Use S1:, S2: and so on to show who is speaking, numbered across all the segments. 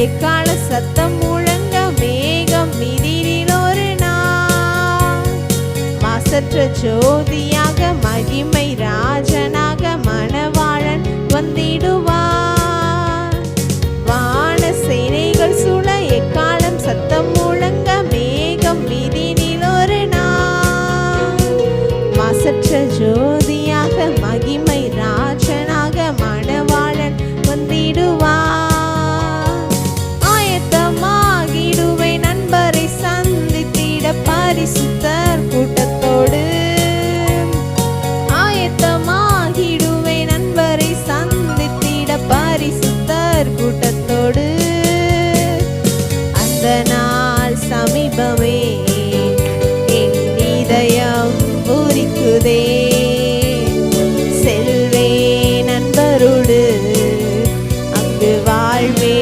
S1: எக்கால சத்தம் முழங்க மேகம் மிதிரில் ஒரு நாள் மாசற்ற ஜோதியாக மகிமை ராஜனாக மணவாளன் வந்திடுவார். வான சேனைகள் சூழ எக்காலம் சத்தம் முழங்க மேகம் மிதிரில் ஒரு நாள் மாசற்ற ஜோதியாக மகிமை ராஜனாக மணவாளன் வந்திடுவார். ஆயத்தமாகிடுவே நண்பரை சந்தித்திட பரிசுத்தர் கூட்டத்தோடு. ஆயத்தமாகிடுவே நண்பரை சந்தித்திட பரிசுத்தர் கூட்டத்தோடு. அந்த நாள் சமீபமே என் இதயம் பூரிக்குதே. செல்வே நண்பரோடு அங்கு வாழ்வே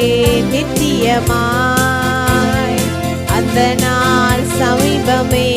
S1: நித்தியமாய். அந்த நாள் சமீபமே